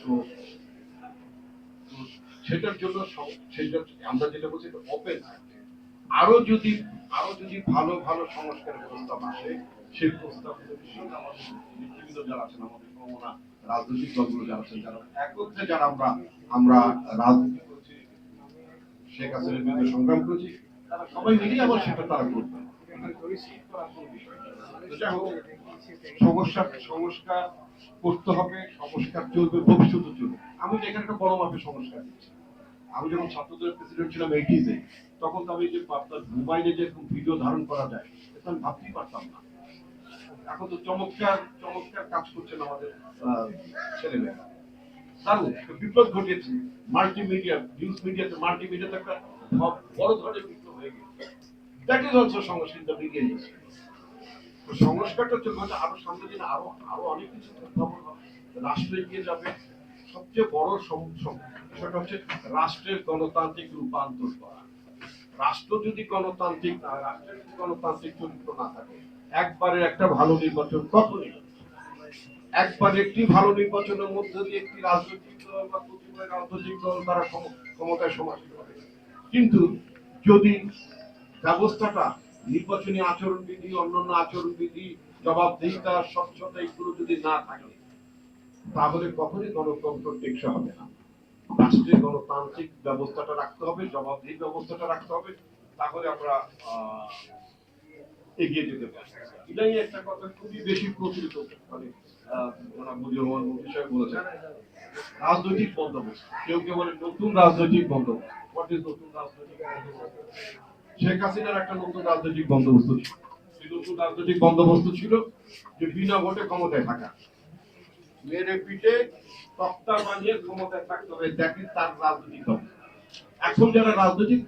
তো সেটার জন্য সেটা আমরা যেটা বলছি ওপেন আরো যদি ভালো ভালো সংস্কারের প্রস্তাব আসে সেই প্রস্তাবগুলো বিভিন্ন যারা আছেন আমাদের সমমনা রাজনৈতিক দলগুলো যারা আছেন যারা একত্রে যারা আমরা রাজনীতি করছি শেখ হাসিনার বিরুদ্ধে সংগ্রাম করেছি তারা সবাই মিলেই আবার সেটা তারা করবে সংস্কার করতে হবে, সংস্কার চলবে, ভবিষ্যতে চলবে। আমি যেখানে একটা বড় মাপের সংস্কার দিচ্ছি, আমি যখন ছাত্রদের প্রেসিডেন্ট ছিলাম 80s-এ, তখন তো আমি যে আপনার মোবাইলে যে ভিডিও ধারণ করা যায় এটা আমি ভাবতেই পারতাম না। এখন তো চমৎকার চমৎকার কাজ করছেন আমাদের ছেলেমেয়েরা। দারুণ বিপ্লব ঘটিয়েছে মাল্টিমিডিয়া, নিউজ মিডিয়াতে, মাল্টিমিডিয়াতে একটা বড় ধরনের বিপ্লব হয়ে গেছে। দ্যাট ইজ অলসো সংস্কৃত মিডিয়া ইন্ডাস্ট্রি। সংস্কারটা চলবে, আরো সামনে দিনে আরো আরো অনেক কিছু রাষ্ট্র এগিয়ে যাবে। সবচেয়ে বড় বিষয়টা হচ্ছে রাষ্ট্রের গণতান্ত্রিক রূপান্তর করা। রাষ্ট্র যদি গণতান্ত্রিক না, রাষ্ট্রের যদি গণতান্ত্রিক চরিত্র না থাকে, একবারে একটা ভালো নির্বাচন কখনই একবার একটি ভালো নির্বাচনের মধ্যে দিয়ে একটি রাজনৈতিক দল বা প্রতিবাদ রাজনৈতিক দল তারা ক্ষমতায় সমাসীন হবে। কিন্তু যদি ব্যবস্থাটা নির্বাচনী আচরণবিধি, অন্যান্য আচরণবিধি, জবাবদিহিতা, স্বচ্ছতা এগুলো যদি না থাকে তাহলে কখনই গণতন্ত্র টেকসই হবে না। রাষ্ট্রের গণতান্ত্রিক ব্যবস্থাটা রাখতে হবে, জবাবদিহি ব্যবস্থাটা রাখতে হবে, তাহলে আমরা এগিয়ে যেতে পারি। এটাই একটা কথা খুবই বেশি প্রচলিত, মানে বলেছেন রাজনৈতিক বন্দোবস্ত। কেউ কেউ বলে নতুন রাজনৈতিক বন্দোবস্ত। হোয়াট ইজ নতুন রাজনৈতিক বন্দোবস্ত? শেখ হাসিনার একটা নতুন রাজনৈতিক বন্দোবস্ত ছিল। সেই নতুন রাজনৈতিক বন্দোবস্ত ছিল যে বিনা ভোটে ক্ষমতায় থাকা, মেরে পিঠে তক্তা বানিয়ে ক্ষমতায় থাকতে হবে, দ্যাট ইজ তার রাজনৈতিক দল। এখন যারা রাজনৈতিক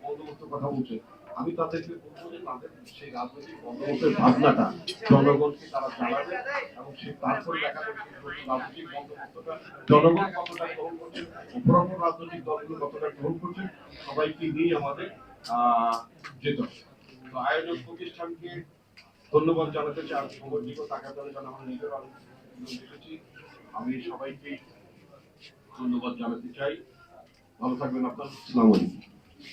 বন্দোবস্তের কথা বলছে, আমি তাদেরকে বলবো যে তাদের সেই রাজনৈতিক বন্দোবস্তের ভাবনাটা জনগণকে তারা জানাবে এবং সে তারপরে দেখা যাবে রাজনৈতিক বন্দোবস্তটা জনগণ কতটা গ্রহণ করছেন, উপরন্ত রাজনৈতিক দলগুলো কতটা গ্রহণ করছেন, সবাইকে নিয়ে আমাদের যেতে হবে। তো আয়োজক প্রতিষ্ঠানকে ধন্যবাদ জানাতে চাই, আমি সময় দিব টাকার জন্য আমার নিজের দেখেছি। আমি সবাইকে ধন্যবাদ জানাতে চাই। ভালো থাকবেন আপনার। আসসালামু আলাইকুম।